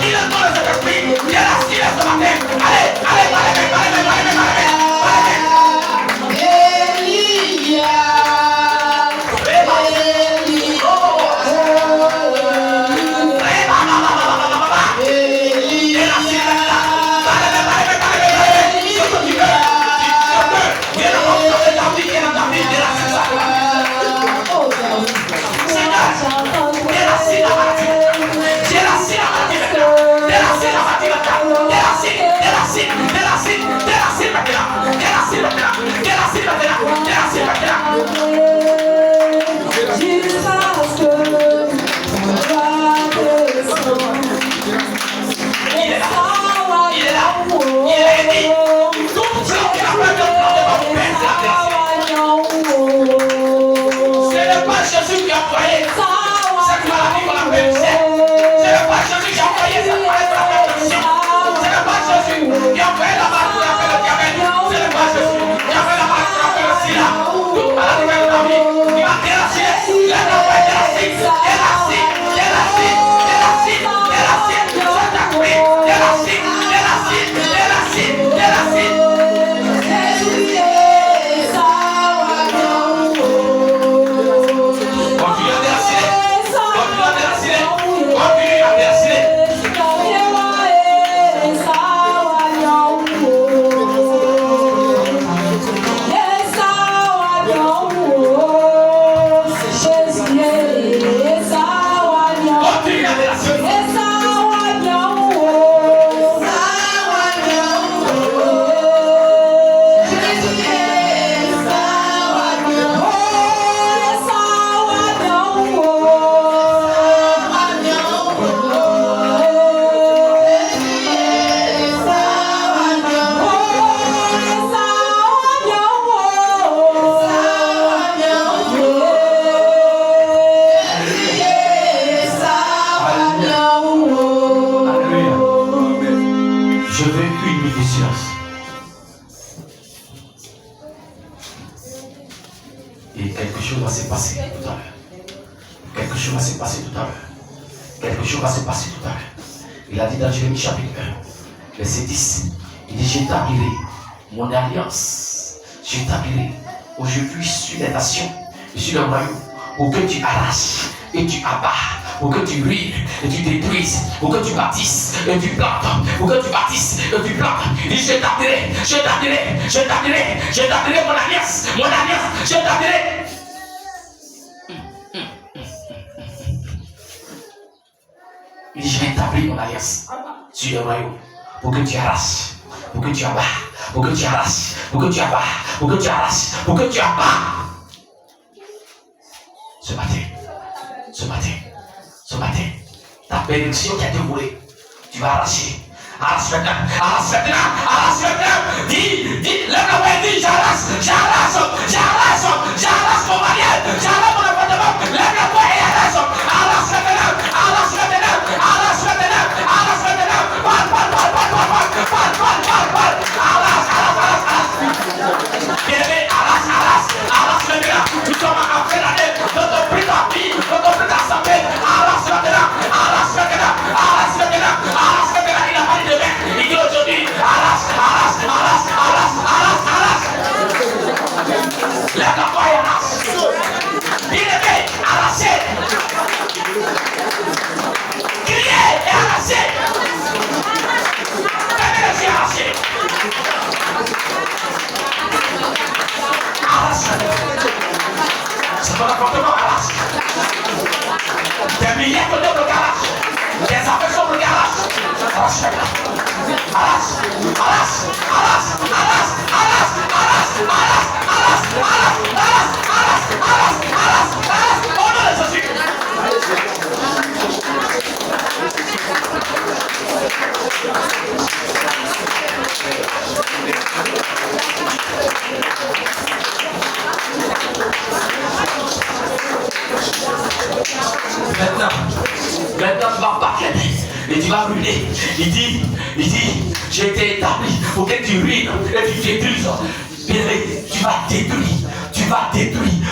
Il Je veux une minute de silence. Et quelque chose va se passer tout à l'heure. Quelque chose va se passer tout à l'heure. Quelque chose va se passer tout à l'heure. Il a dit dans Jérémie chapitre 1, verset 10, il dit, j'établirai mon alliance, j'établirai aujourd'hui sur les nations et sur le royaume, pour que tu arraches et tu abats, pour que tu ruines et tu détruises, pour que tu bâtisses et tu plantes, pour que tu bâtisses et tu plantes. Il dit, j'établirai mon alliance, j'établirai. Il dit, je vais établir mon alliance sur le royaume, pour que tu arraches, pour que tu abats, pour que tu arraches, pour que tu abats, pour que tu arraches, pour que tu abats. Ce matin, ta bénédiction qui a été volée, tu vas arracher. Arrache maintenant. Dis, lève-la main, dis, j'arrache mon mariage, j'arrache mon appartement, lève la main et arrache maintenant. Bien-aimé, arrache maintenant. Nous sommes en fin d'année, notre prix ta vie, notre prix ta santé, arrache maintenant. Il a pas dit demain, il dit aujourd'hui, arrache. Lève la voix et arrache. Bien-aimé, arrachez. Criez et arrachez. Faites-les arracher. Arrache. C'est ton appartement, arrache. Des milliers de dollars bloqués, arrache. Des affaires sont bloquées, arrache. Arrache. Au nom de Jésus. Maintenant tu vas battre les mains et tu vas ruiner. Il dit, j'ai été établi pour que tu ruines et tu détruises. Bien, tu vas détruire,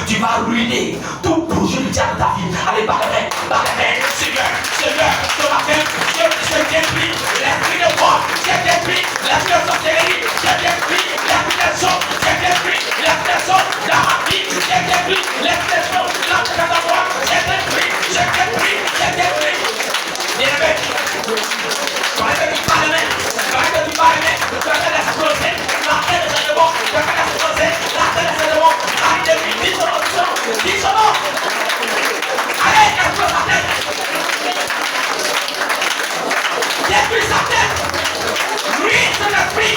tu vas ruiner tout projet du diable de ta vie. Allez, par les mains, Seigneur, ce matin, je détruis l'esprit de mort, je détruis l'esprit de sorcellerie, je détruis l'esprit de son, je détruis l'esprit de son, dans ma vie, je détruis l'esprit de son, dans ta voix, je détruis. Bien aimé, quand tu parles, tu vas l'exploser, la tête est bon, tu vas l'exploser, la tête est bon, dis son nom. Allez, explose sa tête. Détruis sa tête. Ruine son esprit.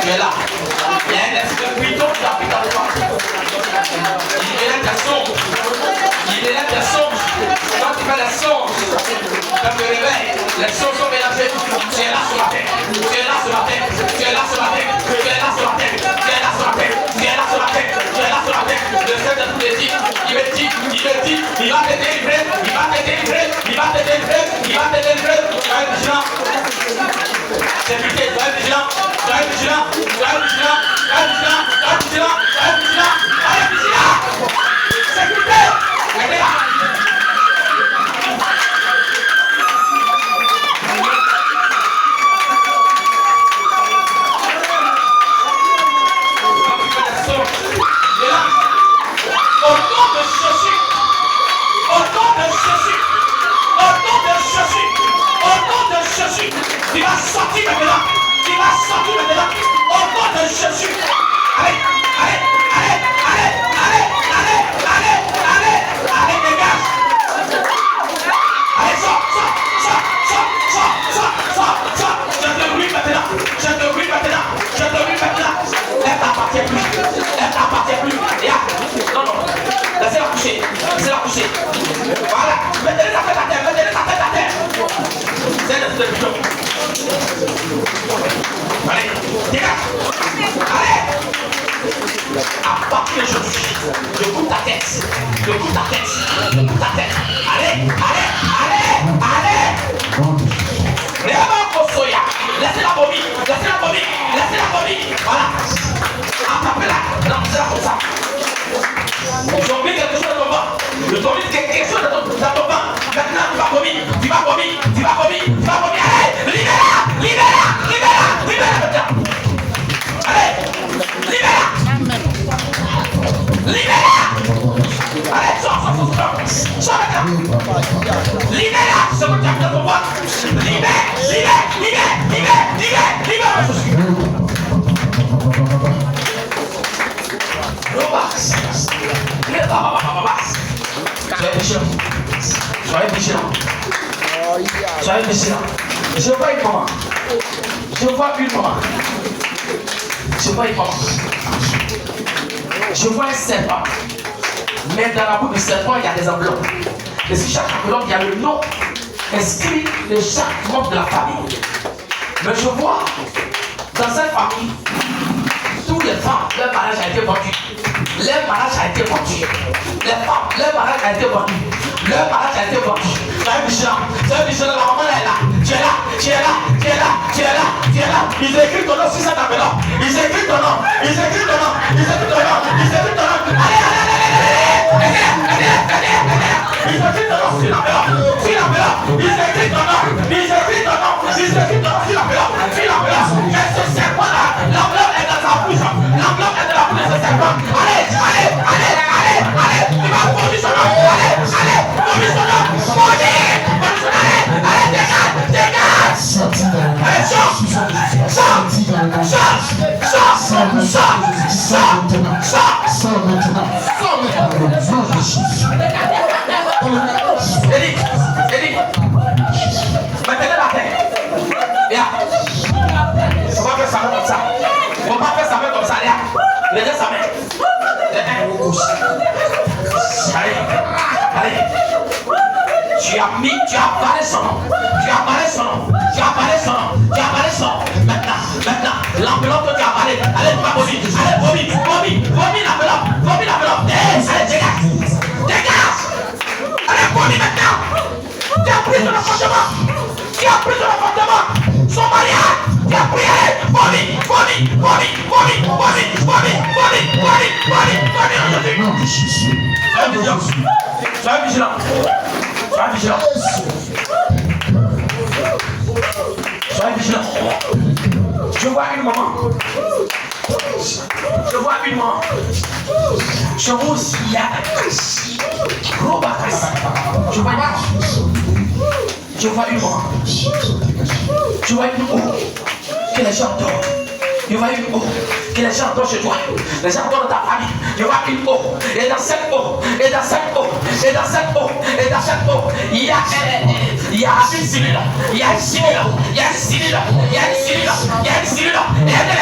Tu es là. Il y a un esprit plutôt qui habite en toi. Il est là ta songe. Il est là ta songe. Quand tu fais la songe, quand tu te réveilles, les songes sont mélangées. Tu es là sur la tête. Tu es là sur la tête. Tu es là sur la tête. Tu es là sur la tête. Tu es là sur la tête. Tu es là sur la tête. Tu es là sur la tête. Le Seigneur de tous les dit, il me dit, il va te délivrer. Il va te délivrer. Il va te délivrer. Il va te délivrer. Soyez vigilant. Sécurité, soyez vigilant. Soyez vigilant. Soyez vigilant. Soyez vigilant. Soyez vigilant. Soyez vigilant. Soyez vigilant. Sécurité. Restez là. Tu vas sortir maintenant. Tu vas sortir maintenant. Au nom de Jésus. Allez, allez, allez, allez, allez, allez, allez, allez, allez, dégage. Allez, sors, sors, sors, sors, sors, sors, sors, sors. Je te brûle maintenant. Je te brûle maintenant. Je te brûle maintenant. Elle t'appartient plus. Elle t'appartient plus. Non, non. Laissez-la coucher. Laissez-la coucher. Voilà. Mettez-les la tête à terre. Mettez-les la tête à terre. C'est le bidon. Allez, dégage. Allez. À partir d'aujourd'hui, je coupe ta tête. Je coupe ta tête. Je coupe ta tête. Allez, allez, allez, allez. Laissez-la vomir. Laissez-la vomir. Laissez-la vomir. Voilà. Attrapez-la. Non, c'est là comme ça. J'ai oublié quelque chose dans ton ventre. Je t'ai oublié quelque chose dans ton ventre. Maintenant, tu vas vomir. Tu vas vomir. Tu vas vomir. Tu vas vomir. Allez, libère-la. Libère-la. Libère-la. Libère-la maintenant. Allez, libère-la. Libère-la. Allez, sors. Sors maintenant. Libère-la. C'est mon diable dans ton ventre. Libère. Soyez vigilant. Soyez vigilant. Je vois une maman. Je vois un serpent. Mais dans la bouche du serpent, il y a des enveloppes. Et sur chaque enveloppe, il y a le nom inscrit de chaque membre de la famille. Mais je vois dans cette famille, tous les femmes, leur mariage a été vendu. Leur mariage a été vendu. Les femmes, leur mariage a été vendu. Leur mariage a été vendu. Soyez vigilant. La maman est là. Tu es là. Ils écrivent ton nom sur cette enveloppe. Ils écrivent ton nom. Allez. Ils écrivent ton nom sur l'enveloppe. Ils écrivent ton nom sur l'enveloppe. Mais ce serpent-là, l'enveloppe est dans sa bouche. L'enveloppe est dans la bouche de ce serpent. Allez. Tu vas produire son nom. Allez. Produire son nom. Allez, dégage. Allez, sors. Eddie. Mettez-le la tête. Viens. On va faire sa main comme ça. Laissez sa main. Allez. Tu as parlé son nom. Maintenant, l'enveloppe que tu as parlé. Allez, tu vas vomir l'enveloppe. Allez, dégage. Allez, vomir maintenant. Tu as pris son appartement. Son mariage. Tu as pris, allez, vomir. nom de Jésus. Sois vigilant. Sois vigilant. Sois vigilant. Sois vigilant. Je vois une maman. Je vois une maman. Je vois aussi il y a gros bacas. Je vois une maman. Je vois une maman. Je vois une eau que les gens dorment. Je vois une eau que les gens dorment chez toi. Les gens dorment dans ta famille. Je vois une eau. Et dans cette eau, et dans cette eau, et dans cette eau, et dans cette eau, il y a une cellule. Il y a une cellule. Il y a une cellule. Il y a une cellule. Il y a une cellule. Il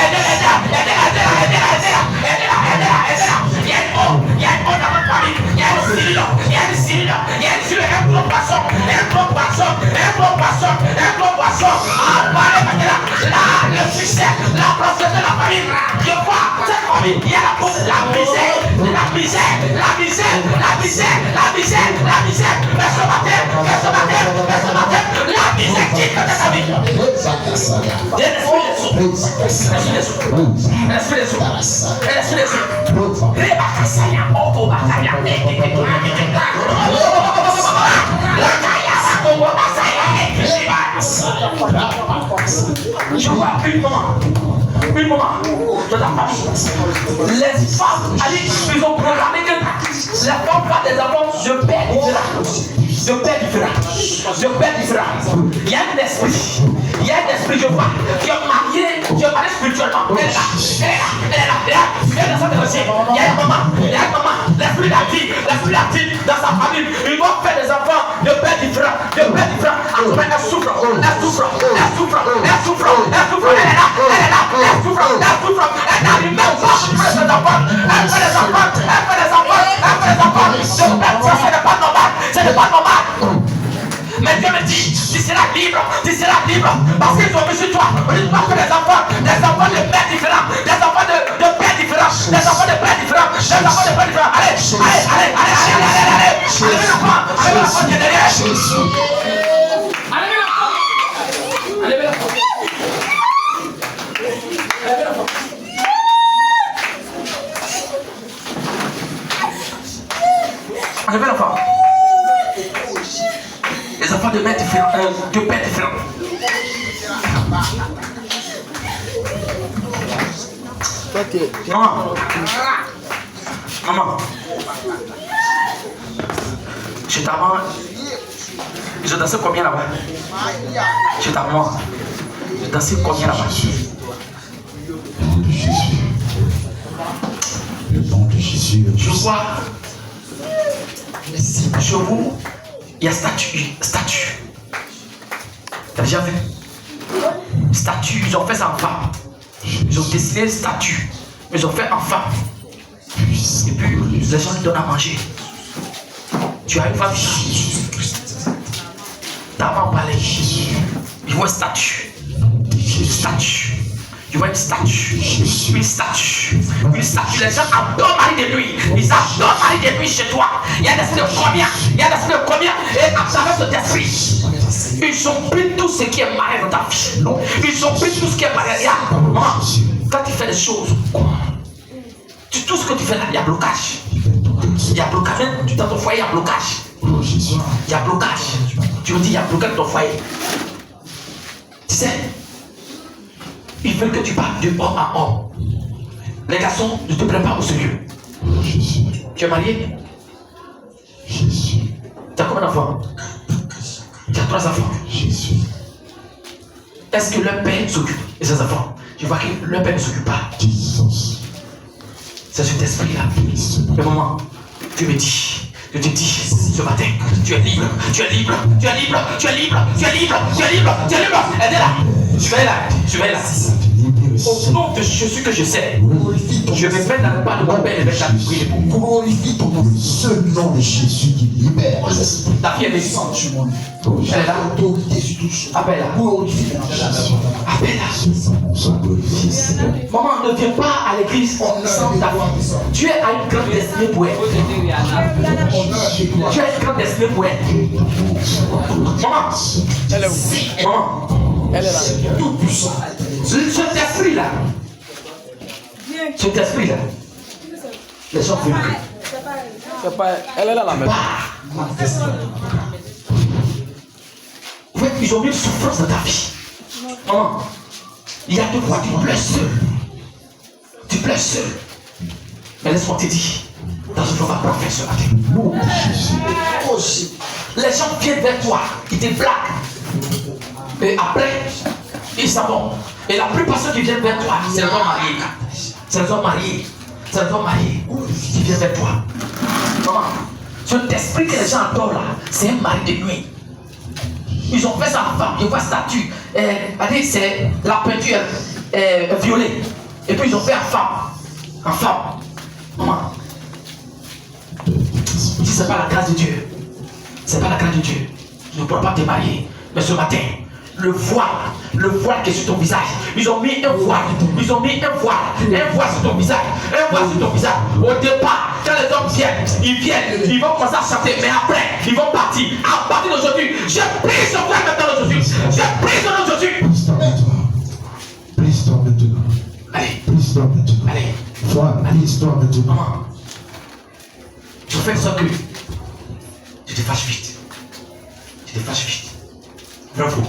y a une eau. Il y a une eau dans notre famille. Il y a une cellule. Il y a une cellule. Il y a une cellule. Un gros poisson. Un gros poisson. Un gros poisson. Un gros poisson. Le succès, la prospérité de la famille. Je vois cette famille. Il y a la misère. La misère. La misère. La misère. La misère. La misère. Mais ce matin. Mais ce matin. Mais ce matin. La misère qui est dans ta vie. L'esprit des sous. L'esprit des sous. L'esprit des sous. Je vois une maman de ta famille. Les femmes, ils ont programmé que les femmes parlent des enfants de père différent. De père différent. De père différent. Il y a un esprit. Il y a un esprit, je vois, qui est marié spirituellement. Elle est là. Elle est là. Elle est là. Elle est dans sa théologie. Il y a une maman. Il y a une maman. L'esprit l'a dit dans sa famille. Ils vont faire des enfants de pères différents. De pères différents. Elle souffre. Elle souffre. Elle souffre. Elle souffre. Elle souffre. Elle est là. Elle est là. Elle souffre. Elle souffre. Elle n'arrive même pas à faire des enfants. Elle fait des enfants. Elle fait des enfants. Elle fait des enfants. Ce n'est pas normal. Ce n'est pas normal. Mais Dieu me dit, tu seras libre, parce qu'ils ont mis sur toi. On dit pas que des enfants de pères différents, des enfants de pères différents, des enfants de pères différents, des enfants de pères différents. Allez, allez l'enfant qui est derrière. Allez l'enfant. Enlevez l'enfant. Les enfants de mères différents, de pères différents. Maman. Je t'amène. Je dansais combien là-bas? Je t'amène. Je dansais combien là-bas? Le nom de Jésus. Le nom de Jésus. Je vois. Chez vous, il y a statue. T'as déjà vu? Statue, ils ont fait ça en femme. Ils ont dessiné une statue. Ils ont fait en femme. Et puis, les gens lui donnent à manger. Tu as une femme. Ta maman parlait. Il voit une statue. Tu vois une statue. Les gens adorent Marie de nuit. Ils adorent Marie de nuit chez toi. Il y a des esprits de combien? Et à travers cet esprit, ils ont pris tout ce qui est malade dans ta vie. Ils ont pris tout ce qui est malade. Maman, quand tu fais des choses, tout ce que tu fais là, il y a blocage. Il y a blocage. Même dans ton foyer, il y a blocage. Il y a blocage. Tu me dis, il y a blocage dans ton foyer. Tu sais, ils veulent que tu parles de homme à homme. Les garçons, ne te prennent pas au sérieux. Tu es marié? Tu as combien d'enfants? Tu as 3 enfants. Est-ce que leur père s'occupe de ses enfants? Je vois que leur père ne s'occupe pas. C'est cet esprit-là. Le moment, tu me dis. Je te dis, ce matin, tu es libre. Elle est là. Je vais là. Au nom de Jésus que je sais, je vais mettre dans le pas de mon père et mettre la prière pour vous. Glorifie ton nom, ce nom de Jésus qui libère. Ta fille est vivante. Elle est là. Appelle-la. Appelle-la. Maman, ne viens pas à l'église sans ta fille. Tu es à une grande destinée pour elle. Tu as une grande destinée pour elle. Maman. Elle est là. Tout puissant. Cet esprit-là. Les gens veulent C'est pas... Elle est là la même. En fait, ils ont mis une souffrance dans ta vie. Maman, il y a deux fois, tu pleures seul. Tu pleures seul. Mais laisse-moi te dire, dans ce jour, on va pas faire ce matin. Nom de Jésus. Les gens viennent vers toi, ils te blaguent. Et après, ils s'en vont. Et la plupart de ceux qui viennent vers toi, c'est les hommes mariés. C'est les hommes mariés. C'est les hommes mariés qui viennent vers toi. Maman, cet esprit que les gens adorent là, c'est un mari de nuit. Ils ont fait ça en femme, ils voient statue. C'est la peinture violet. Et puis ils ont fait en femme. En femme. Maman, si c'est pas la grâce de Dieu, c'est pas la grâce de Dieu, tu ne pourras pas te marier. Mais ce matin, le voile qui est sur ton visage, ils ont mis un voile sur ton visage, Au départ, quand les hommes viennent, ils vont commencer à chanter, mais après, ils vont partir. À partir d'aujourd'hui, je prie ce voile maintenant d'aujourd'hui. Je prie ce nom d'aujourd'hui. Prise-toi maintenant. Allez, Prise-toi maintenant. allez, Toi, prise-toi maintenant. maman, je fais ça que tu te fâches vite. Tu te fâches vite. Bravo.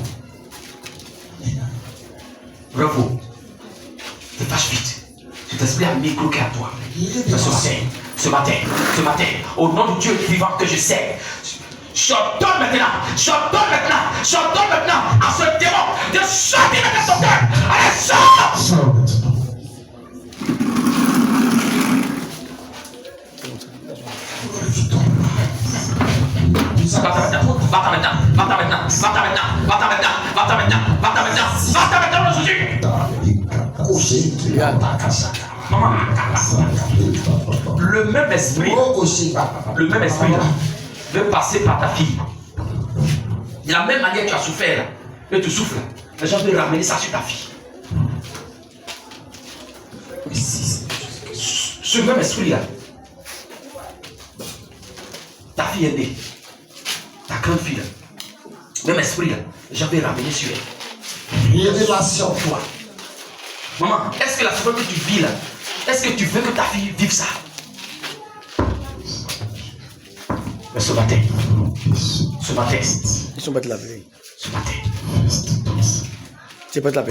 Bravo. Tu te fâches vite. Tu t'espères à micro-quai à toi. Mais ce matin, au nom de Dieu vivant que je sais, j'ordonne maintenant à ce démon de sortir de ton cœur. Allez, sors! Sors maintenant. Va-t'en maintenant, Jésus. Maman, le même esprit là, veut passer par ta fille. De la même manière que tu as souffert là, et tu souffles, les gens veulent ramener ça sur ta fille. Ce même esprit là, ta fille est née, ta grande fille là, même esprit là, les gens veulent ramener sur elle. Révélation. Toi. Maman, est-ce que la souffrance que tu vis là, est-ce que tu veux que ta fille vive ça? Mais ce matin, Ils sont pas de la paix. ce matin, C'est pas de la paix.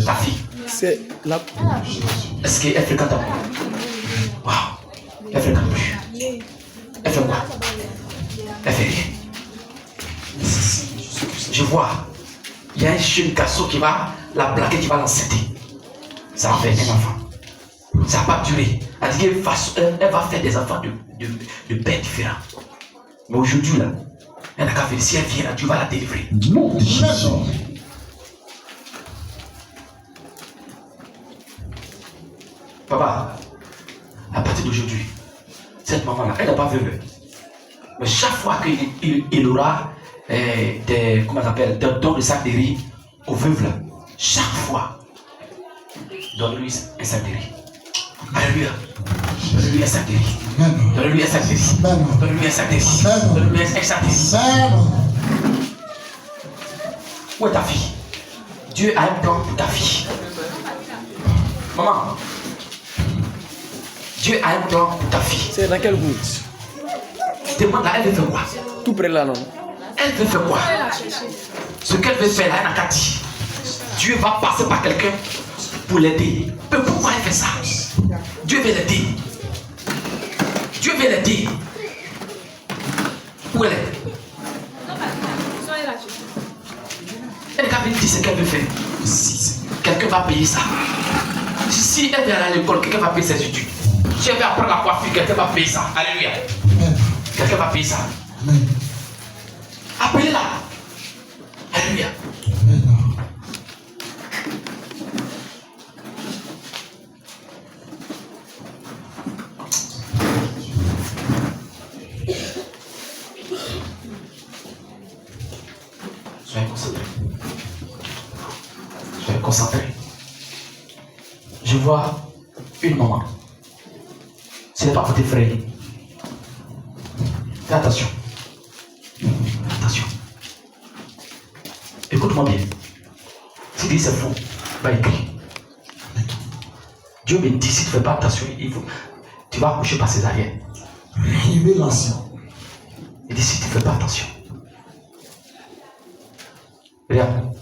ta fille, C'est la... est-ce qu'elle fréquente à moi? Waouh, elle fréquente plus. Elle fait quoi? Elle fait rien. Je vois, il y a un jeune garçon qui va la plaquer, qui va l'enceinter. Ça va faire un enfant. Ça va pas durer. Elle dit qu'elle va faire des enfants de pères différents. Mais aujourd'hui, là, elle n'a qu'à faire. Si elle vient là, tu vas la délivrer. Nom de Jésus. Papa, à partir d'aujourd'hui, cette maman-là, elle n'est pas veuve. Mais chaque fois qu'il aura comment on appelle, des dons de sac de riz aux veuves, là, chaque fois, donne-lui un sac de riz. Alléluia. Donne-lui un sac de riz. Donne-lui un sac de riz. Donne-lui un sac de riz. Donne-lui un sac de riz. Où est ta fille? Dieu a un plan pour ta fille. Maman, Dieu a un plan pour ta fille. C'est dans quel goût? Demande-la, elle veut faire quoi? Tout près là, non? Elle veut faire quoi? Ce qu'elle veut faire là, elle n'a qu'à dire. Dieu va passer par quelqu'un pour l'aider. Mais pourquoi elle fait ça? Dieu veut l'aider. Dieu veut l'aider. Où elle est? Elle n'a qu'à venir dire ce qu'elle veut faire. Quelqu'un va payer ça. Si elle vient à l'école, quelqu'un va payer ses études. Si elle veut apprendre la coiffure, quelqu'un va payer ça. Alléluia. Quelqu'un va payer ça. Appelez-la. Alléluia. Soyez concentrés. Soyez concentrés. Je vois une maman. Ce n'est pas pour tes frères. Fais attention. Attention. Écoute-moi bien. Si tu dis c'est faux, va écrire. Dieu me dit, si tu ne fais pas attention, tu vas accoucher par césarienne. révélation. Il dit, si tu ne fais pas attention. Regarde.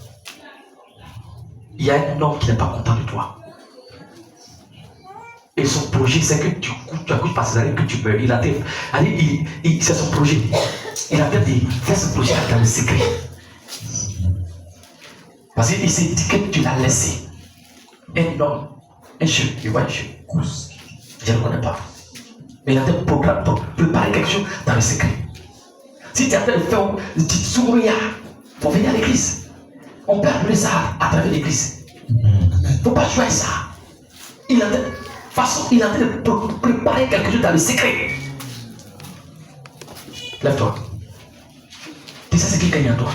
Il y a un homme qui n'est pas content de toi. Et son projet, c'est que tu accouches par ses années que tu meurs. C'est son projet. Il a peut-être dit, fais ce projet dans le secret. Parce qu'il s'est dit que tu l'as laissé. Un homme, un chef, il voit un chef. Je ne le connais pas. Mais il a un programme pour préparer quelque chose dans le secret. Si tu es en train de faire du sourire pour venir à l'église, on peut appeler ça à travers l'église. Il ne faut pas jouer ça. Il est en train de préparer quelque chose dans le secret. Lève-toi. Tu sais ce qui gagne en toi.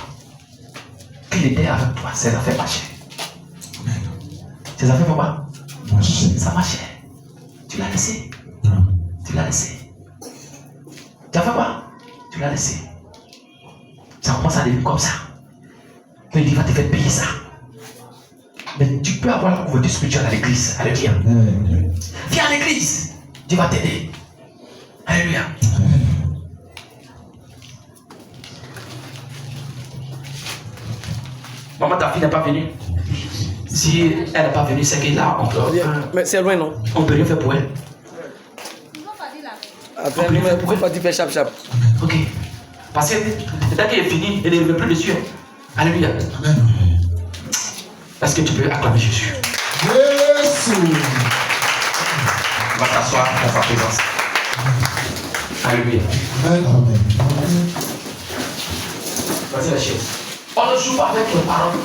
Qu'il était avec toi, ses affaires marchaient. Ses affaires vont pas. Ça marchait. Tu l'as laissé. Tu l'as laissé. Tu as fait quoi? Tu l'as laissé. Ça commence à devenir comme ça. Mais il va te faire payer ça. Mais tu peux avoir la couverture spirituelle à l'église. Alléluia. Viens à l'église. Dieu va t'aider. Alléluia. Maman, ta fille n'est pas venue. Si elle n'est pas venue, c'est que là, on peut. Mais c'est loin, non? On peut rien faire pour elle. Après, il faut pas dire chap chap. Ok. Parce que dès qu'il est fini, il ne revient plus dessus. Alléluia. Est-ce que tu peux acclamer Jésus? Jésus. On va t'asseoir dans sa présence. Alléluia. Amen. Amen. Vas-y la chaise. On ne joue pas avec les paroles.